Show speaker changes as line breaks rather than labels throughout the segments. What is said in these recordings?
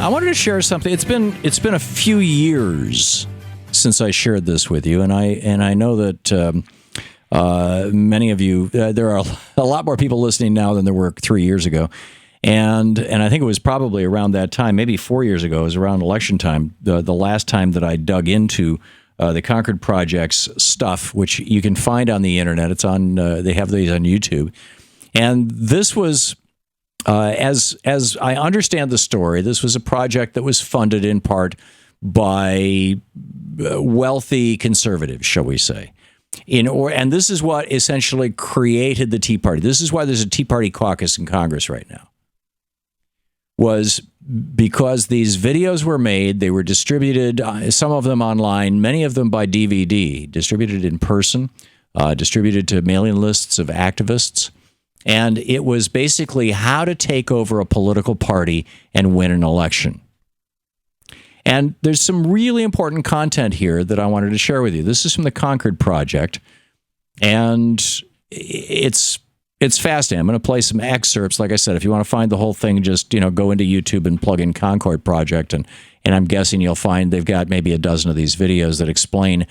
I wanted to share something. It's been a few years since I shared this with you, and I know that many of you, there are a lot more people listening now than there were 3 years ago, and I think it was probably around that time, maybe 4 years ago. It was around election time, the last time that I dug into the Concord Project's stuff, which you can find on the internet. It's on. They have these on YouTube, and this was. As I understand the story, this was a project that was funded in part by wealthy conservatives, shall we say. And this is what essentially created the Tea Party. This is why there's a Tea Party caucus in Congress right now. Was because these videos were made, they were distributed, some of them online, many of them by DVD, distributed in person, distributed to mailing lists of activists. And it was basically how to take over a political party and win an election. And there's some really important content here that I wanted to share with you. This is from the Concord Project, and it's fascinating. I'm going to play some excerpts. Like I said, if you want to find the whole thing, just go into YouTube and plug in Concord Project, and I'm guessing you'll find they've got maybe a dozen of these videos that explain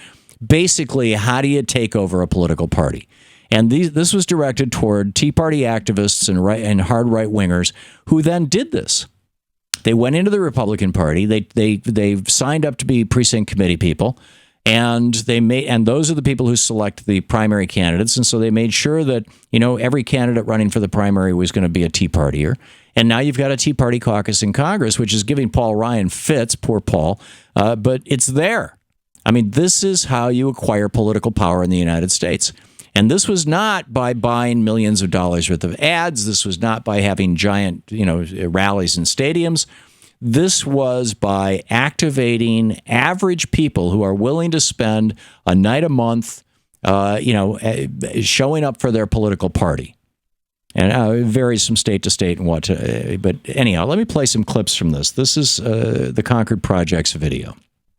basically how do you take over a political party. And this was directed toward Tea Party activists and hard right-wingers who then did this. They went into the Republican Party. They signed up to be precinct committee people, and those are the people who select the primary candidates. And so they made sure that every candidate running for the primary was going to be a Tea Partier. And now you've got a Tea Party caucus in Congress, which is giving Paul Ryan fits, poor Paul, but it's there. I mean, this is how you acquire political power in the United States. And this was not by buying millions of dollars worth of ads. This was not by having giant, rallies in stadiums. This was by activating average people who are willing to spend a night a month, showing up for their political party. And it varies from state to state and what. But anyhow, let me play some clips from this. This is the Concord Project's video.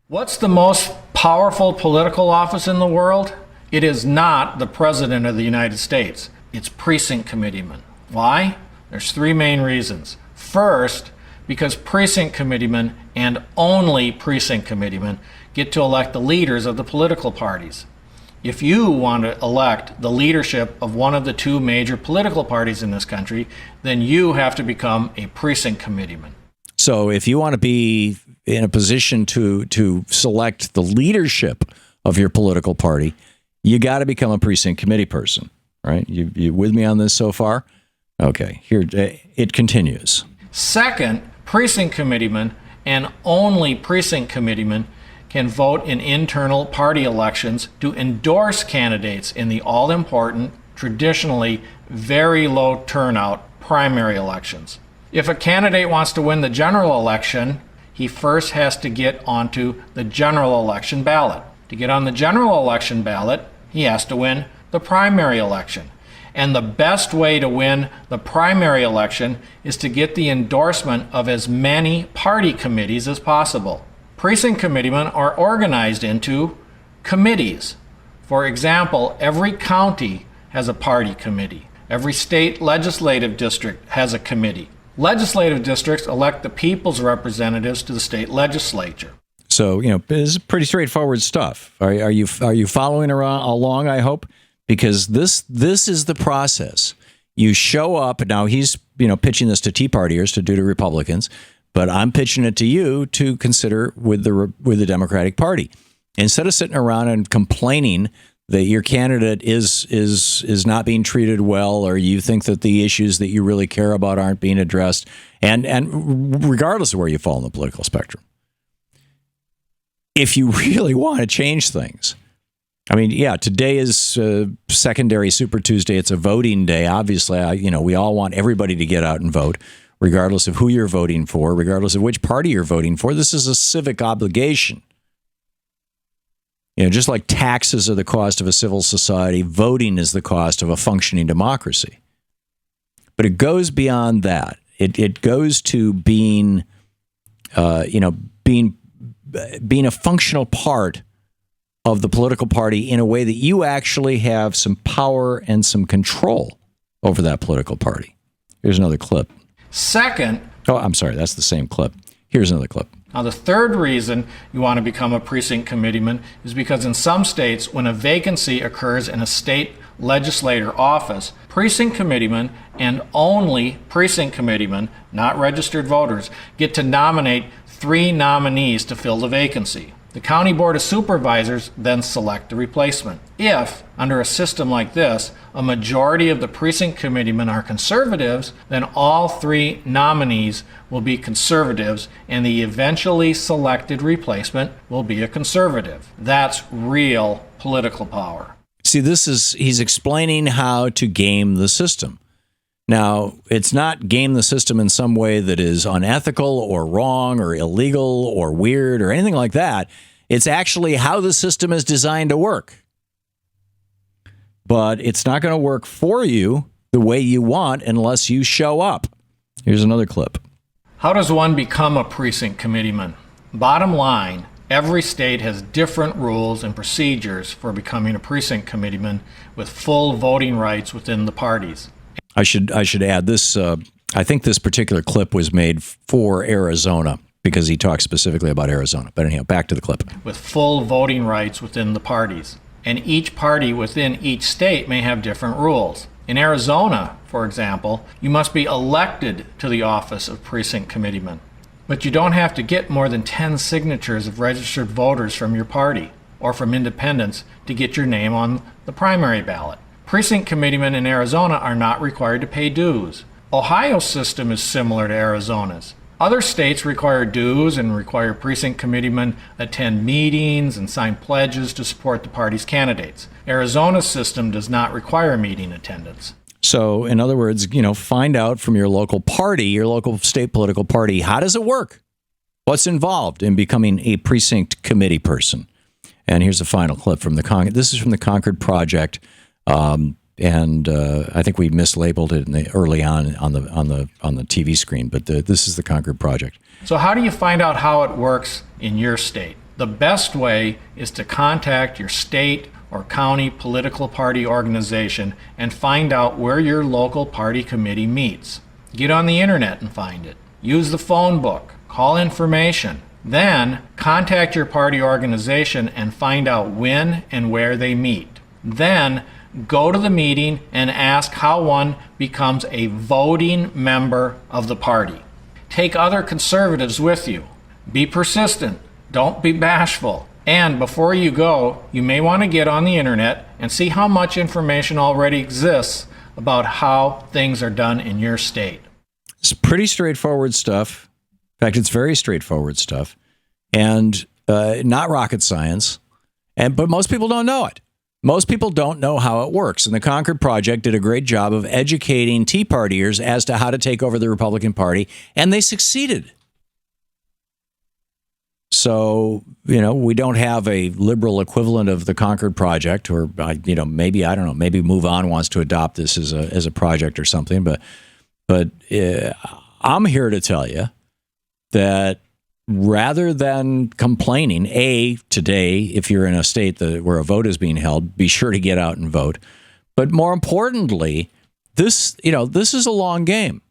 What's the most powerful political office in the world? It is not the President of the United States. It's precinct committeemen. Why? There's three main reasons. First, because precinct committeemen and only precinct committeemen get to elect the leaders of the political parties. If you want to elect the leadership of one of the two major political parties in this country, then you have to become a precinct committeeman.
So if you want to be in a position to select the leadership of your political party, you got to become a precinct committee person, right? You with me on this so far? Okay, here it continues.
Second, precinct committeemen and only precinct committeemen can vote in internal party elections to endorse candidates in the all-important, traditionally very low turnout primary elections. If a candidate wants to win the general election, he first has to get onto the general election ballot. To get on the general election ballot, he has to win the primary election. And the best way to win the primary election is to get the endorsement of as many party committees as possible. Precinct committeemen are organized into committees. For example, every county has a party committee. Every state legislative district has a committee. Legislative districts elect the people's representatives to the state legislature.
So, this is pretty straightforward stuff. Are you following along, I hope? Because this is the process. You show up. Now, he's, pitching this to Tea Partiers to do to Republicans, but I'm pitching it to you to consider with the Democratic Party. Instead of sitting around and complaining that your candidate is not being treated well, or you think that the issues that you really care about aren't being addressed, and regardless of where you fall in the political spectrum. If you really want to change things, I mean, yeah, today is secondary Super Tuesday. It's a voting day. Obviously, we all want everybody to get out and vote, regardless of who you're voting for, regardless of which party you're voting for. This is a civic obligation. Just like taxes are the cost of a civil society, voting is the cost of a functioning democracy. But it goes beyond that. It goes to being a functional part of the political party in a way that you actually have some power and some control over that political party. Here's another clip.
Second.
Oh, I'm sorry. That's the same clip. Here's another clip.
Now, the third reason you want to become a precinct committeeman is because in some states, when a vacancy occurs in a state legislator office, precinct committeemen and only precinct committeemen, not registered voters, get to nominate 3 nominees to fill the vacancy. The County Board of Supervisors then select the replacement. If, under a system like this, a majority of the precinct committeemen are conservatives, then all 3 nominees will be conservatives and the eventually selected replacement will be a conservative. That's real political power.
See, he's explaining how to game the system. Now, it's not game the system in some way that is unethical or wrong or illegal or weird or anything like that. It's actually how the system is designed to work. But it's not going to work for you the way you want unless you show up. Here's another clip.
How does one become a precinct committeeman? Bottom line, every state has different rules and procedures for becoming a precinct committeeman with full voting rights within the parties.
I should add this. I think this particular clip was made for Arizona because he talks specifically about Arizona. But anyhow, back to the clip.
With full voting rights within the parties. And each party within each state may have different rules. In Arizona, for example, you must be elected to the office of precinct committeeman. But you don't have to get more than 10 signatures of registered voters from your party or from independents to get your name on the primary ballot. Precinct committeemen in Arizona are not required to pay dues. Ohio's system is similar to Arizona's. Other states require dues and require precinct committeemen attend meetings and sign pledges to support the party's candidates. Arizona's system does not require meeting attendance.
So, in other words, find out from your local party, your local state political party, how does it work? What's involved in becoming a precinct committee person? And here's a final clip from this is from the Concord Project. And I think we mislabeled it early on the TV screen, but this is the Concord Project.
So how do you find out how it works in your state? The best way is to contact your state or county political party organization and find out where your local party committee meets. Get on the internet and find it. Use the phone book. Call information. Then contact your party organization and find out when and where they meet. Then go to the meeting and ask how one becomes a voting member of the party. Take other conservatives with you. Be persistent. Don't be bashful. And before you go, you may want to get on the internet and see how much information already exists about how things are done in your state.
It's pretty straightforward stuff. In fact, it's very straightforward stuff and not rocket science. But most people don't know it. Most people don't know how it works, and the Concord Project did a great job of educating Tea Partiers as to how to take over the Republican Party, and they succeeded. So, we don't have a liberal equivalent of the Concord Project, or, maybe, I don't know, maybe Move On wants to adopt this as a project or something, but I'm here to tell you that rather than complaining, today, if you're in a state where a vote is being held, be sure to get out and vote. But more importantly, this is a long game.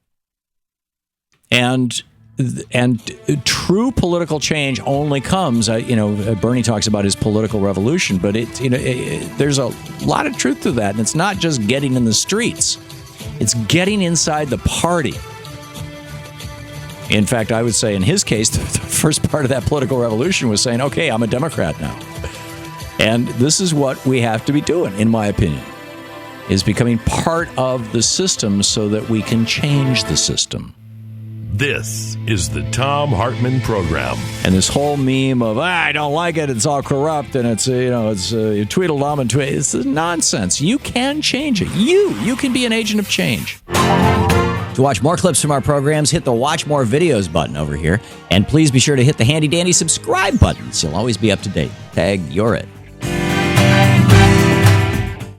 And true political change only comes, Bernie talks about his political revolution, but there's a lot of truth to that. And it's not just getting in the streets. It's getting inside the party. In fact, I would say in his case, the first part of that political revolution was saying, okay, I'm a Democrat now. And this is what we have to be doing, in my opinion, is becoming part of the system so that we can change the system.
This is the Thom Hartmann Program.
And this whole meme of, I don't like it, it's all corrupt, and it's Tweedledum and Tweedledum, it's nonsense. You can change it. You can be an agent of change.
To watch more clips from our programs, hit the Watch More Videos button over here. And please be sure to hit the handy-dandy subscribe button so you'll always be up to date. Tag, you're it.